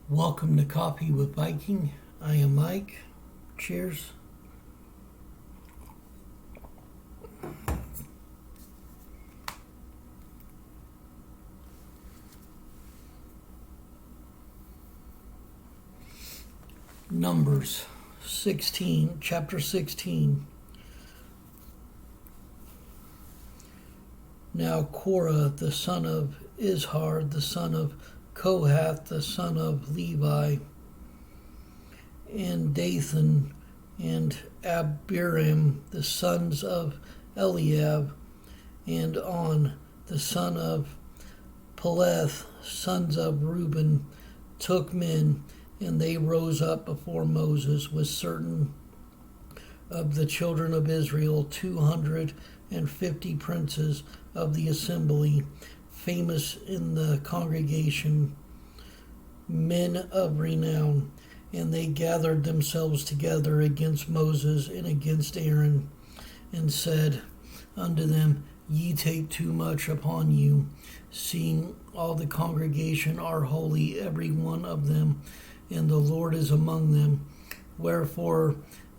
Welcome to Coffee with Viking. I am Mike. Cheers. Numbers 16, chapter 16. Now Korah, the son of Izhar, the son of Kohath, the son of Levi, and Dathan and Abiram, the sons of Eliab, and On, the son of Peleth, sons of Reuben, took men, and they rose up before Moses with certain of the children of Israel, 250 princes of the assembly, famous in the congregation, men of renown. And they gathered themselves together against Moses and against Aaron, and said unto them, Ye take too much upon you, seeing all the congregation are holy, every one of them, and the Lord is among them. Wherefore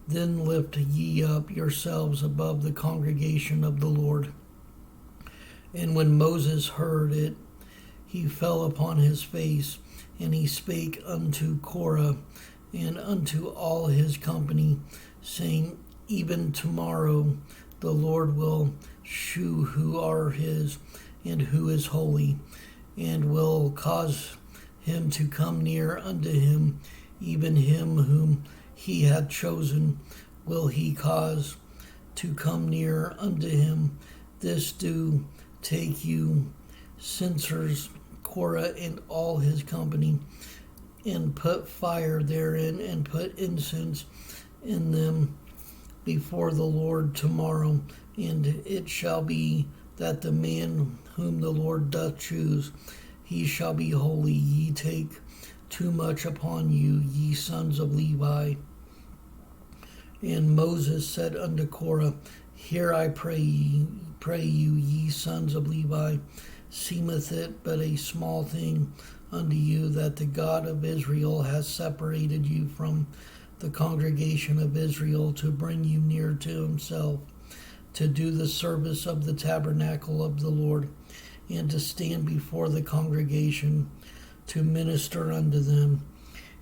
then lift ye up yourselves above the congregation of the Lord. And when Moses heard it, he fell upon his face, and he spake unto Korah and unto all his company, saying, Even tomorrow the Lord will shew who are his, and who is holy, and will cause him to come near unto him, even him whom he hath chosen will he cause to come near unto him. This do take you censers, Korah and all his company, and put fire therein, and put incense in them before the Lord tomorrow. And it shall be that the man whom the Lord doth choose, he shall be holy. Ye take too much upon you, ye sons of Levi. And Moses said unto Korah, Hear I pray you, ye sons of Levi, seemeth it but a small thing unto you that the God of Israel has separated you from the congregation of Israel to bring you near to himself, to do the service of the tabernacle of the Lord, and to stand before the congregation to minister unto them.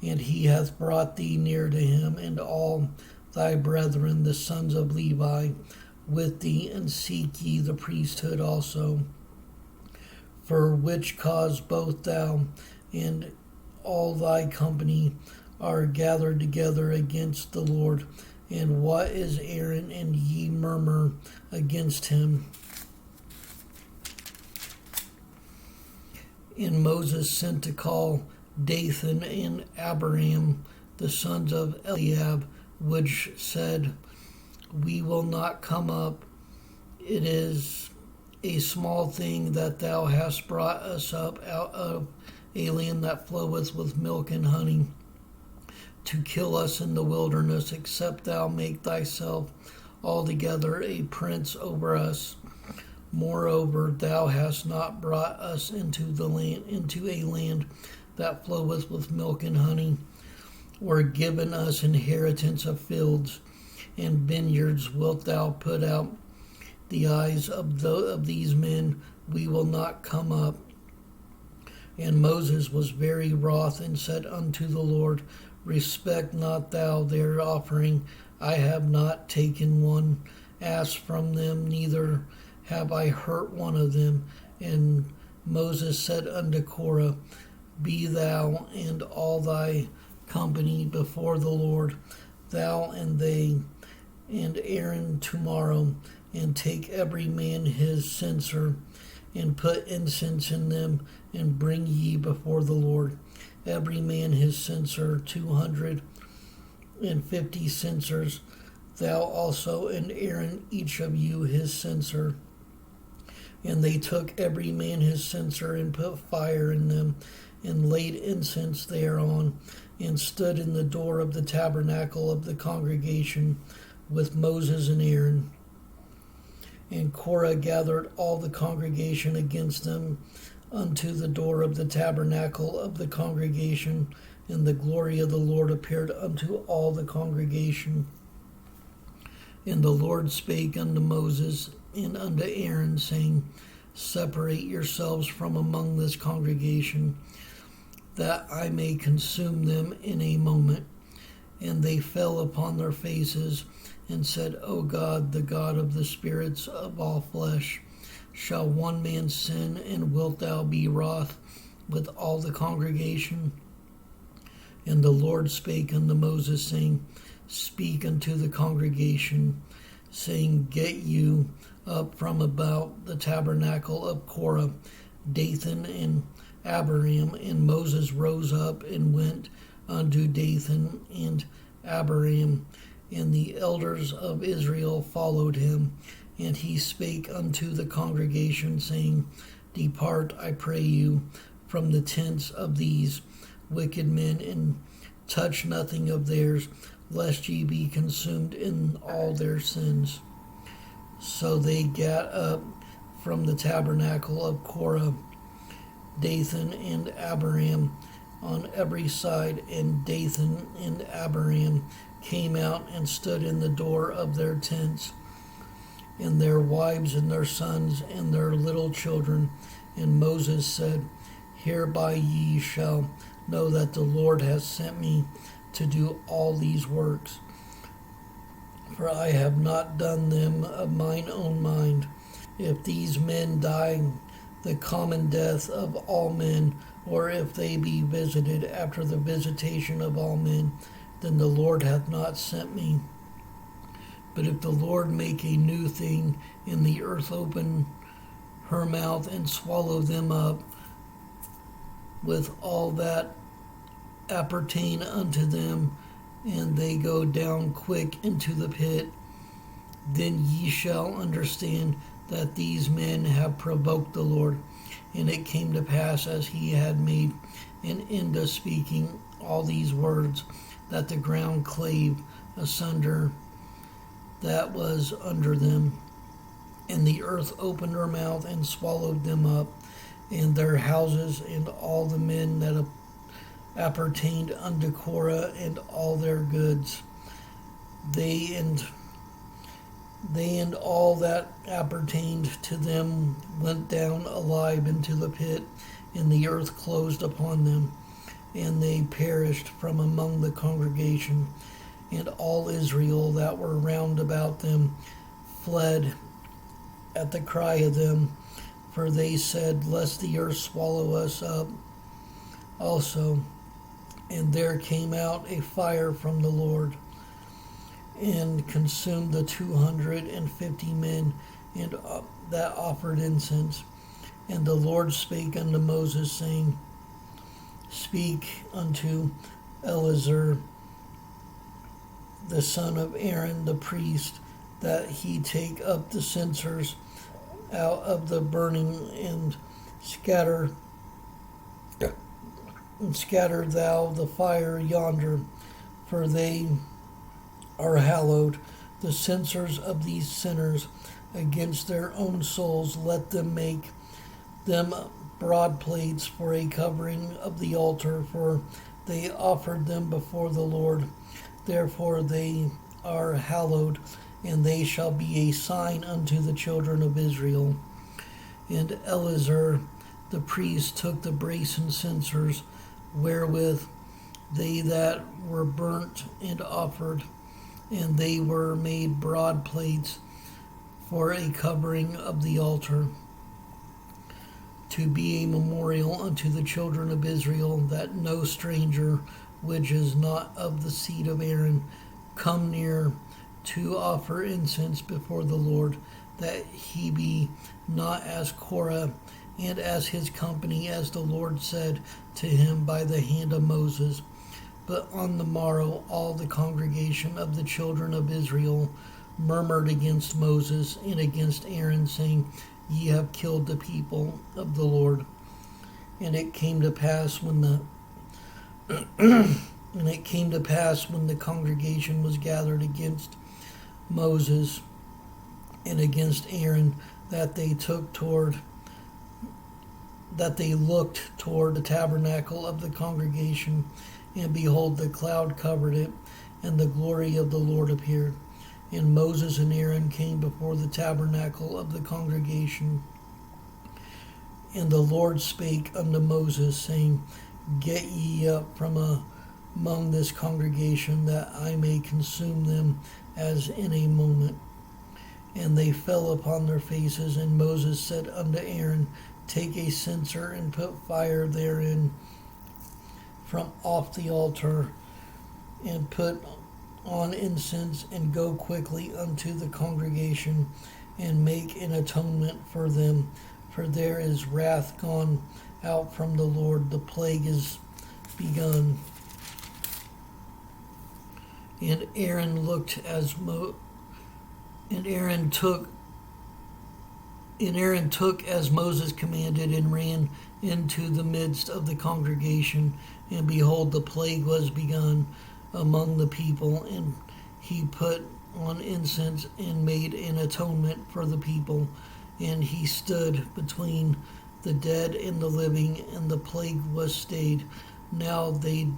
And he hath brought thee near to him, and all thy brethren, the sons of Levi, with thee, and seek ye the priesthood also. For which cause both thou and all thy company are gathered together against the Lord. And what is Aaron, and ye murmur against him? And Moses sent to call Dathan and Abiram, the sons of Eliab, which said, We will not come up. It is a small thing that thou hast brought us up out of a land that floweth with milk and honey, to kill us in the wilderness, except thou make thyself altogether a prince over us. Moreover, thou hast not brought us into a land that floweth with milk and honey, or given us inheritance of fields and vineyards. Wilt thou put out the eyes of these men? We will not come up. And Moses was very wroth, and said unto the Lord, Respect not thou their offering. I have not taken one ass from them, neither have I hurt one of them. And Moses said unto Korah, Be thou and all thy company before the Lord, thou and they, and Aaron tomorrow, and take every man his censer, and put incense in them, and bring ye before the Lord every man his censer, 250 censers, thou also and Aaron each of you his censer. And they took every man his censer, and put fire in them, and laid incense thereon, and stood in the door of the tabernacle of the congregation with Moses and Aaron. And Korah gathered all the congregation against them unto the door of the tabernacle of the congregation, and the glory of the Lord appeared unto all the congregation. And the Lord spake unto Moses and unto Aaron, saying, Separate yourselves from among this congregation, that I may consume them in a moment. And they fell upon their faces, and said, O God, the God of the spirits of all flesh, shall one man sin, and wilt thou be wroth with all the congregation? And the Lord spake unto Moses, saying, Speak unto the congregation, saying, Get you up from about the tabernacle of Korah, Dathan and Abiram. And Moses rose up and went unto Dathan and Abiram, and the elders of Israel followed him. And he spake unto the congregation, saying, Depart, I pray you, from the tents of these wicked men, and touch nothing of theirs, lest ye be consumed in all their sins. So they gat up from the tabernacle of Korah, Dathan and Abiram on every side, and Dathan and Abiram came out and stood in the door of their tents, and their wives and their sons and their little children. And Moses said, Hereby ye shall know that the Lord has sent me to do all these works. For I have not done them of mine own mind. If these men die the common death of all men, or if they be visited after the visitation of all men, then the Lord hath not sent me. But if the Lord make a new thing, and the earth open her mouth and swallow them up with all that appertain unto them, and they go down quick into the pit, then ye shall understand that these men have provoked the Lord. And it came to pass, as he had made an end of speaking all these words, that the ground clave asunder that was under them, and the earth opened her mouth and swallowed them up, and their houses, and all the men that appertained unto Korah, and all their goods. They and all that appertained to them went down alive into the pit, and the earth closed upon them, and they perished from among the congregation. And all Israel that were round about them fled at the cry of them, for they said, Lest the earth swallow us up also. And there came out a fire from the Lord, and consumed the 250 men and that offered incense. And the Lord spake unto Moses, saying, Speak unto Eleazar the son of Aaron the priest, that he take up the censers out of the burning, and scatter thou the fire yonder, for they are hallowed. The censers of these sinners against their own souls, let them make them broad plates for a covering of the altar, for they offered them before the Lord. Therefore they are hallowed, and they shall be a sign unto the children of Israel. And Eleazar the priest took the brasen censers, wherewith they that were burnt and offered, and they were made broad plates for a covering of the altar, to be a memorial unto the children of Israel, that no stranger which is not of the seed of Aaron come near to offer incense before the Lord, that he be not as Korah and as his company, as the Lord said to him by the hand of Moses. But on the morrow all the congregation of the children of Israel murmured against Moses and against Aaron, saying, Ye have killed the people of the Lord. And it came to pass when the congregation was gathered against Moses and against Aaron, that they took that they looked toward the tabernacle of the congregation, and behold, the cloud covered it, and the glory of the Lord appeared. And Moses and Aaron came before the tabernacle of the congregation. And the Lord spake unto Moses, saying, Get ye up from among this congregation, that I may consume them as in a moment. And they fell upon their faces. And Moses said unto Aaron, Take a censer, and put fire therein from off the altar, and put on incense, and go quickly unto the congregation, and make an atonement for them. For there is wrath gone out from the Lord, the plague is begun. And Aaron looked as Aaron took as Moses commanded, and ran into the midst of the congregation. And behold, the plague was begun among the people. And he put on incense, and made an atonement for the people. And he stood between the dead and the living, and the plague was stayed. Now they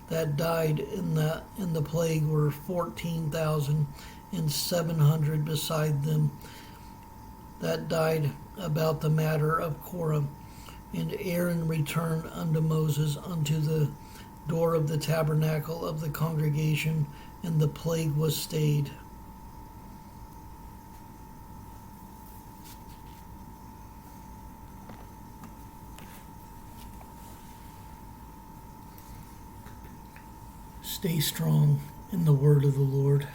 that died in the plague were 14,700 beside them that died about the matter of Korah. And Aaron returned unto Moses unto the door of the tabernacle of the congregation, and the plague was stayed. Stay strong in the word of the Lord.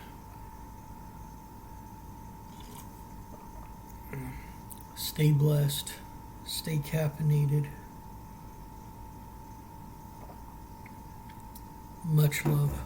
Stay blessed. Stay caffeinated. Much love.